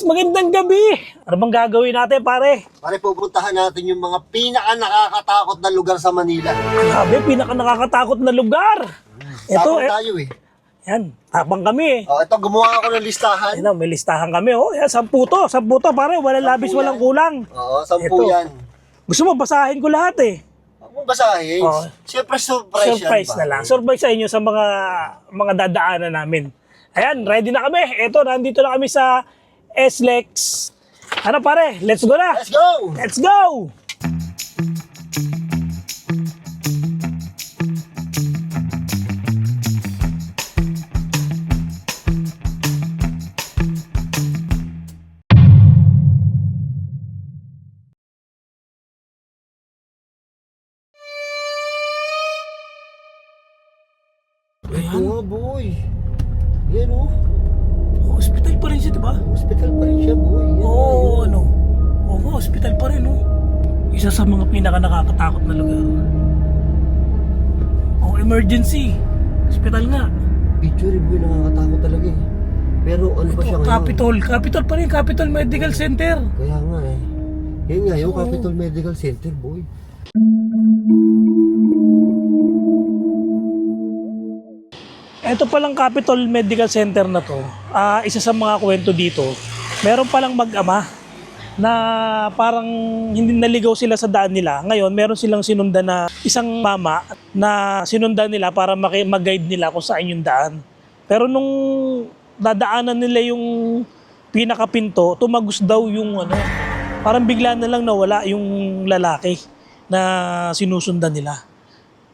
magandang gabi! Ano bang gagawin natin, pare? Pare, pupuntahan natin yung mga pinaka-nakakatakot na lugar sa Manila. Grabe, pinaka-nakakatakot na lugar! Tapos tayo eh. Yan, tapang kami eh. Oh, ito, gumawa ako ng listahan. Ayun, may listahan kami, oh. Yan, 10 to, pare. Walang labis, walang kulang. Oo, 10 Ito. yan. Gusto mo, basahin ko lahat eh. Huwag mong basahin. Oo. Siyempre, surprise Surprise yan, na lang. Surprise sa inyo sa mga dadaanan namin. Ayan, ready na kami. Ito, nandito na kami sa SLEX. Ano pare, let's go na! Let's go! Let's go! Ito nga, boy. Yan oh. Hospital pa rin siya, diba? Hospital pa rin siya, boy. Yan, Oo, ano? Oo nga, hospital pa rin, no? Isa sa mga pinaka-nakakatakot na lugar. Oh, emergency. Hospital nga. Picture boy, nakakatakot talaga eh. Pero ano pa siya ngayon? Capitol pa rin, Capitol Medical Center. Kaya nga eh. Yan nga, yung Capitol Medical Center, boy. Ito palang Capitol Medical Center na to, isa sa mga kwento dito, meron palang mag-ama na parang hindi naligaw sila sa daan nila. Ngayon, meron silang sinundan na isang mama na sinundan nila para mag-guide nila kung saan yung daan. Pero nung dadaanan nila yung pinakapinto, tumagos daw yung parang bigla na lang nawala yung lalaki na sinusundan nila.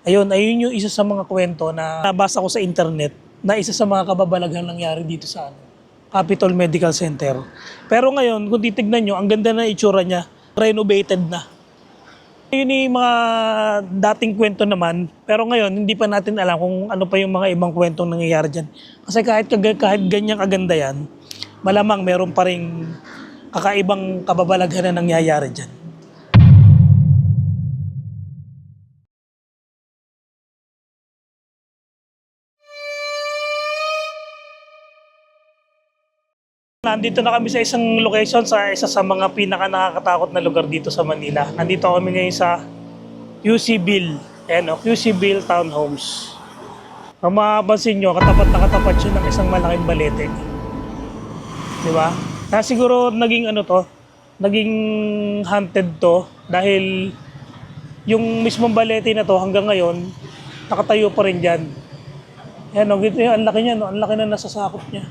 Ayun yung isa sa mga kwento na nabasa ko sa internet na isa sa mga kababalaghan nangyari dito sa Capitol Medical Center. Pero ngayon, kung titignan nyo, ang ganda na itsura niya, renovated na. Yun yung mga dating kwento naman, pero ngayon, hindi pa natin alam kung ano pa yung mga ibang kwentong nangyayari dyan. Kasi kahit ganyang kaganda yan, malamang meron pa rin kakaibang kababalaghan na nangyayari dyan. Nandito na kami sa isang location sa isa sa mga pinaka-nakakatakot na lugar dito sa Manila. Nandito kami ngayon sa QC Bill. Ayan o, QC Bill Townhomes. Kung mapapansin nyo, katapat na katapat siya ng isang malaking balete. Di ba? Na siguro naging naging haunted to dahil yung mismong balete na to hanggang ngayon, nakatayo pa rin dyan. Ayan o, ang laki niya, no? Ang laki na nasasakop niya.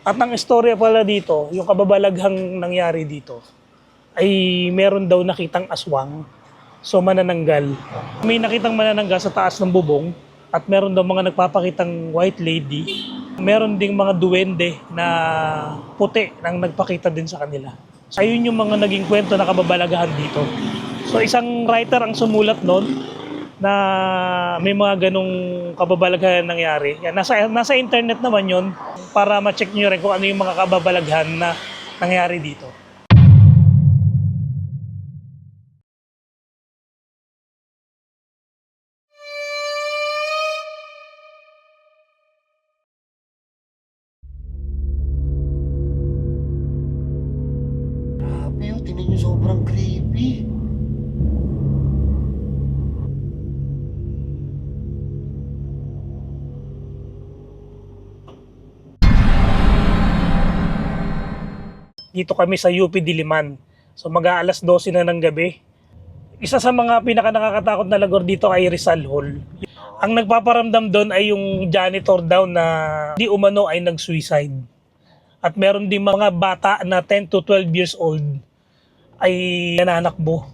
At ang istorya pala dito, yung kababalaghang nangyari dito, ay meron daw nakitang aswang, so manananggal. May nakitang manananggal sa taas ng bubong, at meron daw mga nagpapakitang white lady. Meron ding mga duwende na puti nang nagpakita din sa kanila. Ayun yung mga naging kwento na kababalaghan dito. So isang writer ang sumulat nun, na may mga ganong kababalaghan nangyari. Yan, nasa internet naman yon para ma-check nyo rin kung ano yung mga kababalaghan na nangyari dito. Grabe yung tingnan nyo, sobrang creepy. Dito kami sa UP Diliman. So mag-aalas 12 na ng gabi. Isa sa mga pinaka-nakakatakot na lugar dito ay Rizal Hall. Ang nagpaparamdam doon ay yung janitor daw na di umano ay nag-suicide. At meron din mga bata na 10 to 12 years old ay nananakbo.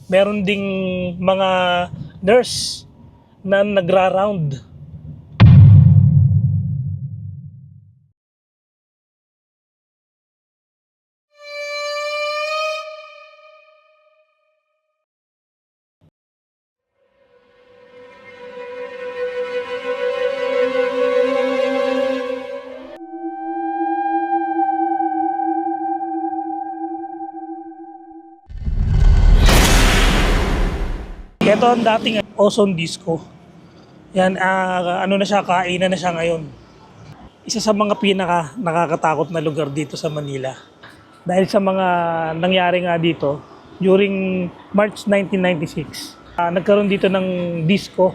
Meron ding mga nurse na nagra-round. Ito ang dating Ozone Disco. Yan, ano na siya, kainan na siya ngayon. isa sa mga pinaka nakakatakot na lugar dito sa Manila. Dahil sa mga nangyari nga dito during March 1996. Nagkaroon dito ng disco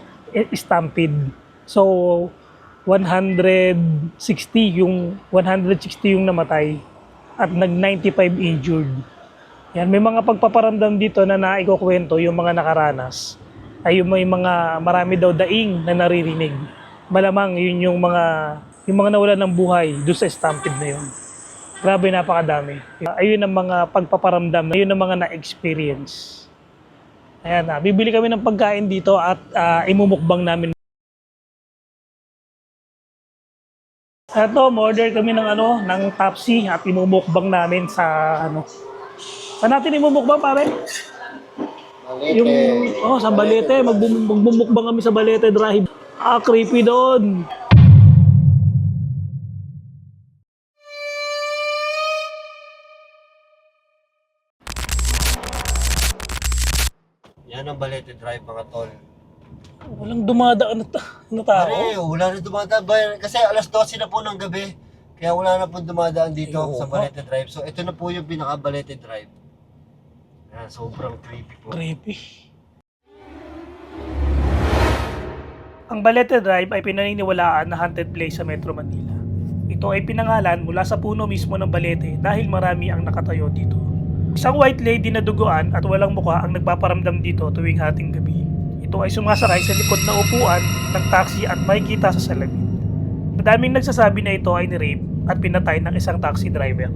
stampede. So 160 yung namatay at nag-95 injured. Yan, may mga pagpaparamdam dito na naikukwento yung mga nakaranas. Ay yung may mga marami daw daing na naririnig. Malamang yun yung mga nawalan ng buhay doon sa stampede na yun. Grabe, napakadami. Ayun ang mga pagpaparamdam, ayun ang mga na-experience. Ayan, bibili kami ng pagkain dito at imumukbang namin. Ito, order kami ng Tapsi at imumukbang namin sa Saan natin imumukbang, pare? Balete. Sa Balete. Magbumukbang kami sa Balete Drive. Creepy doon. Yan ang Balete Drive, mga tol. Walang dumadaan na tao. Pare, wala na dumadaan. Kasi alas 12 na po ng gabi. Kaya wala na po dumadaan dito Oo. sa Balete Drive. So ito na po yung pinaka-Balete Drive. Yan, sobrang creepy po. Creepy. Ang Balete Drive ay pinaniniwalaan na haunted place sa Metro Manila. Ito ay pinangalan mula sa puno mismo ng Balete dahil marami ang nakatayo dito. Isang white lady na duguan at walang mukha ang nagpaparamdam dito tuwing hating gabi. Ito ay sumasakay sa likod na upuan ng taxi at makikita sa salamin. Madaming nagsasabi na ito ay ni-rape at pinatay ng isang taxi driver.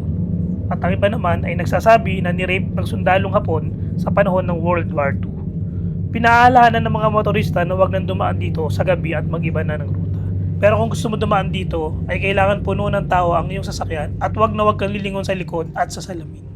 At ang iba naman ay nagsasabi na ni-rape ng sundalong Hapon sa panahon ng World War II. Pinaalahanan ng mga motorista na huwag nang dumaan dito sa gabi at mag-iba na ng ruta. Pero kung gusto mo dumaan dito, ay kailangan puno ng tao ang iyong sasakyan at huwag na huwag kang lilingon sa likod at sa salamin.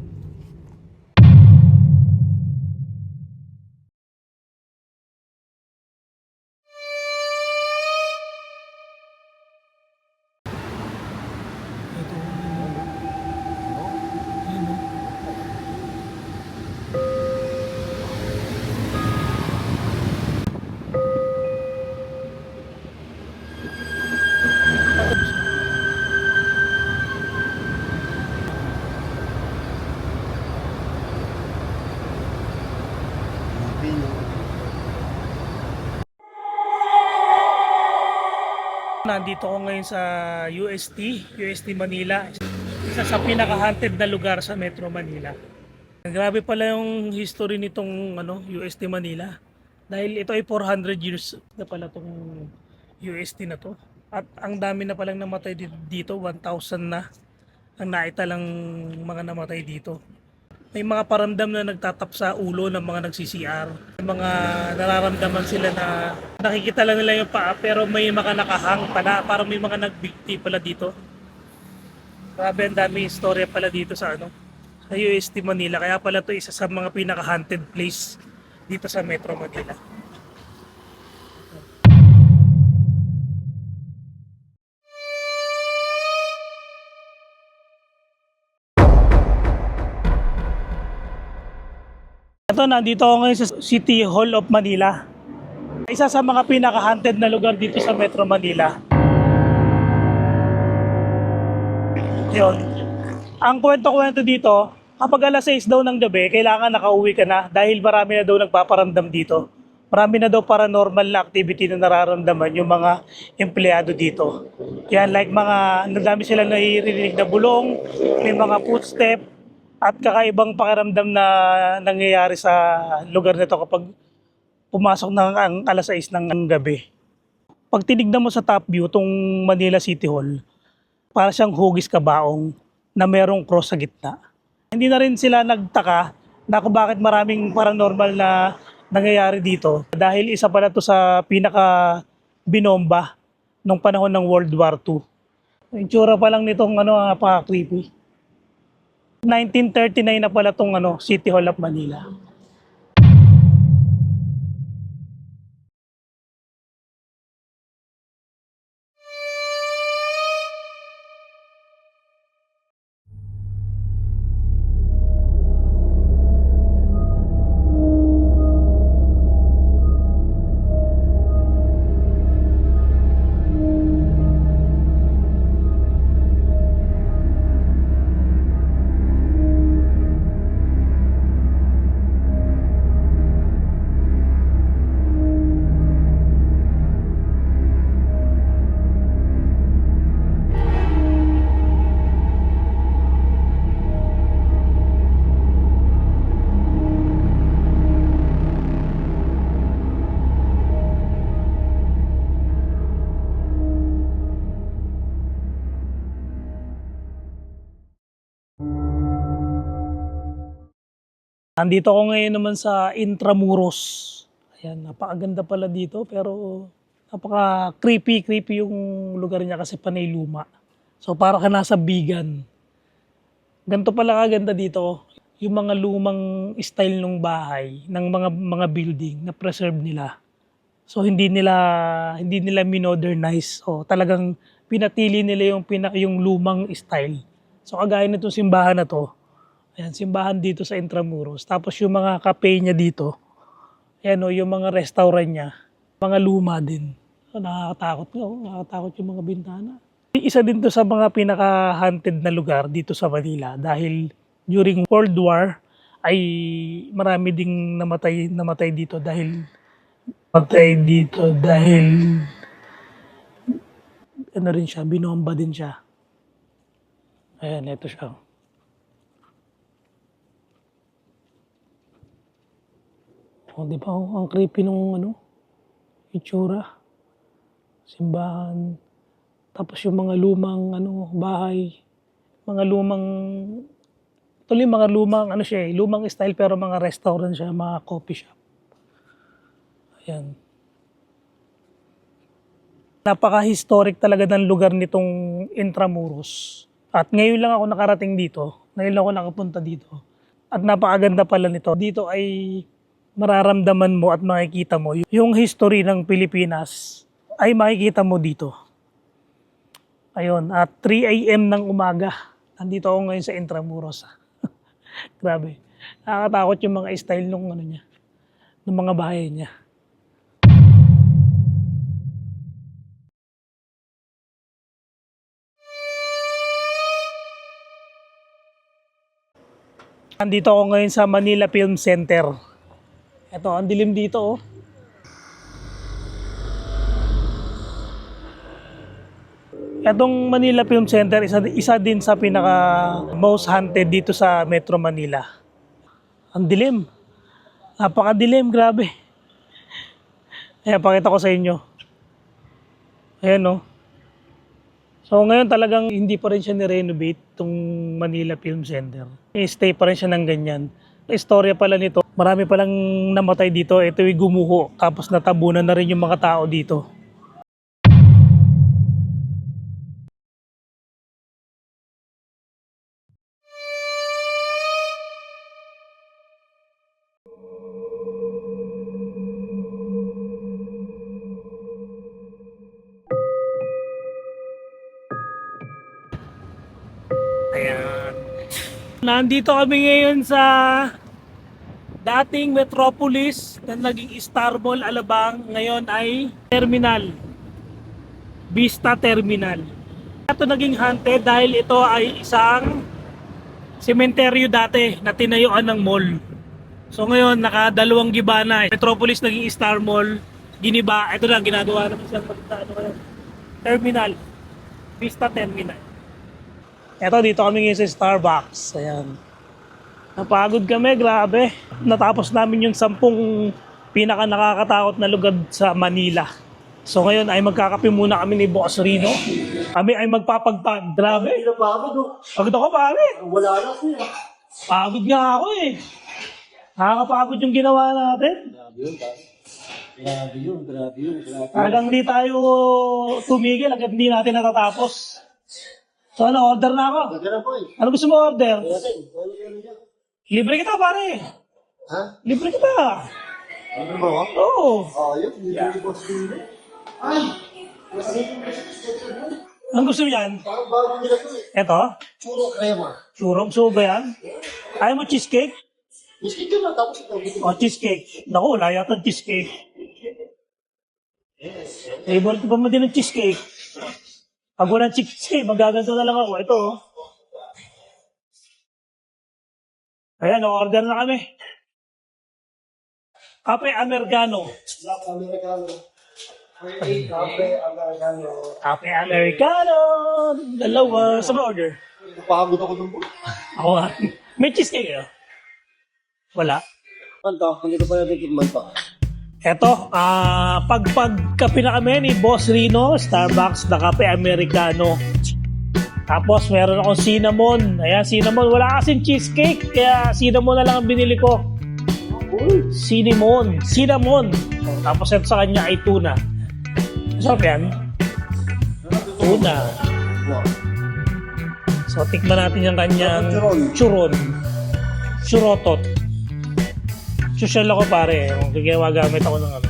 Creepy, no? Nandito ako ngayon sa UST Manila. Isa sa pinaka-haunted na lugar sa Metro Manila. Grabe pala yung history nitong UST Manila. Dahil ito ay 400 years na pala tong UST na to. At ang dami na palang namatay dito, 1,000 na ang naitalang mga namatay dito. May mga paramdam na nagtatap sa ulo ng mga nag-CCR. May mga nararamdaman sila na nakikita lang nila yung paa pero may mga nakahang pala. Parang may mga nagbigti pala dito. Grabe, ang dami istorya pala dito sa sa UST Manila. Kaya pala to isa sa mga pinaka-haunted place dito sa Metro Manila. Ito, nandito ako ngayon sa City Hall of Manila. Isa sa mga pinaka-haunted na lugar dito sa Metro Manila. Yun. Ang kwento-kwento dito, kapag alas 6 daw ng gabi, kailangan nakauwi ka na dahil marami na daw nagpaparamdam dito. Marami na daw paranormal na activity na nararamdaman yung mga empleyado dito. Yan, like nadami sila naririnig na bulong, may mga footstep, at kakaibang pakiramdam na nangyayari sa lugar nito kapag pumasok ng ang alas 6 ng gabi. Pag tinignan mo sa top view itong Manila City Hall, para siyang hugis kabaong na merong cross sa gitna. Hindi na rin sila nagtaka na kung bakit maraming paranormal na nangyayari dito. Dahil isa pala to sa pinaka binomba nung panahon ng World War II. Yung tsura pa lang nitong napaka-creepy. 1939 na pala tong City Hall of Manila. Andito ako ngayon naman sa Intramuros. Ayan, napakaganda pala dito pero napaka-creepy yung lugar niya kasi panay luma. So para ka nasa Bigan. Ganito pala kaganda dito. Yung mga lumang style ng bahay, ng mga building na preserve nila. So hindi nila minodernize. So talagang pinatili nila yung lumang style. So kagaya nitong simbahan na to. Ayan, simbahan dito sa Intramuros. Tapos yung mga cafe niya dito, ayan o, yung mga restaurant niya, mga luma din. So, nakakatakot nga, nakakatakot yung mga bintana. Isa din to sa mga pinaka-haunted na lugar dito sa Manila dahil during World War ay marami ding namatay dito dahil ano rin siya, binomba din siya. Ayan, ito siya. Oh, di ba? Oh, ang creepy nung itsura. Simbahan. Tapos yung mga lumang bahay. Mga lumang lumang style pero mga restaurant siya, mga coffee shop. Ayan. Napaka-historic talaga ng lugar nitong Intramuros. At ngayon lang ako nakarating dito. Ngayon lang ako nakapunta dito. At napakaganda pala nito. Dito ay mararamdaman mo at makikita mo yung history ng Pilipinas ay makikita mo dito. Ayun, at 3 a.m. ng umaga, nandito ako ngayon sa Intramuros. Grabe. Nakakatakot yung mga style ng mga bahay niya. Nandito ako ngayon sa Manila Film Center. Ito, ang dilim dito oh. Itong Manila Film Center, isa din sa pinaka most haunted dito sa Metro Manila. Ang dilim. Napakadilim, grabe. Ayan, pakita ko sa inyo. Ayan oh. So ngayon talagang hindi pa rin siya ni-renovate itong Manila Film Center. I-stay pa rin siya ng ganyan. Istorya pala nito, marami palang namatay dito. Ito yung gumuho, tapos natabunan na rin yung mga tao dito. Ayan. Nandito kami ngayon sa dating Metropolis na naging Star Mall Alabang. Ngayon ay Terminal. Vista Terminal. Ito naging haunted dahil ito ay isang sementeryo dati na tinayuan ng mall. So ngayon nakadalawang giba na. Metropolis naging Star Mall. Giniba. Ito na ginagawa naman siyang Terminal. Vista Terminal. Eto, dito kami ngayon sa Starbucks. Ayan. Napagod kami, grabe. Natapos namin yung 10 pinaka nakakatakot na lugar sa Manila. So ngayon ay magkakape muna kami ni Boss Rino. Kami ay magpapagpag. Grabe. Pagod ako pare. Wala na siya. Pagod nga ako eh. Nakakapagod yung ginawa natin. Grabe yun. Hanggang di tayo tumigil, hanggang hindi natin natatapos. So ano, order na ako. Magkano po eh. Ano gusto mo order? Ano yan? Libre kita pare. Ha? Libre kita. Ano ba? Oo. Ayun, hindi ko sila. Ay! Anong gusto mo yan? Parang bago nila to eh. Eto? Puro crema. Churro. Gusto mo ba yan? Ayaw mo cheesecake? Biscuit yun lang, tapos ito. O cheesecake. Naku, wala yata cheesecake. Favorite pa mo din ng cheesecake. Pag walang cheesecake, magaganto na lang ako. Ito oh. Ayan, order na kami. Kape Americano. Black Americano. Cafe Americano. Kape Americano. Dalawa. Sa order? Napagod ako ng buwan. Ako nga. May cheesecake eh. Wala. Kanto, hindi ko pa natikman pa. Eto, pagkape na kami ni Boss Rino, Starbucks na Kape Americano. Tapos meron akong cinnamon. Ayan, cinnamon. Wala kasing cheesecake, kaya cinnamon na lang ang binili ko. Cinnamon. Cinnamon. Oh, tapos ito sa kanya ay tuna. Sarap yan. Tuna. So, tikman natin yung kanyang churon. Churotot. Social ako pare. Kaya magamit ako ng ano.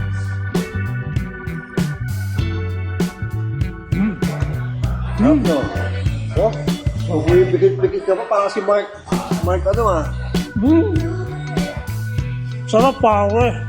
No. Oh, bigit-bigit ka pa parang si Mark. Mark ano ah? Sarap pare.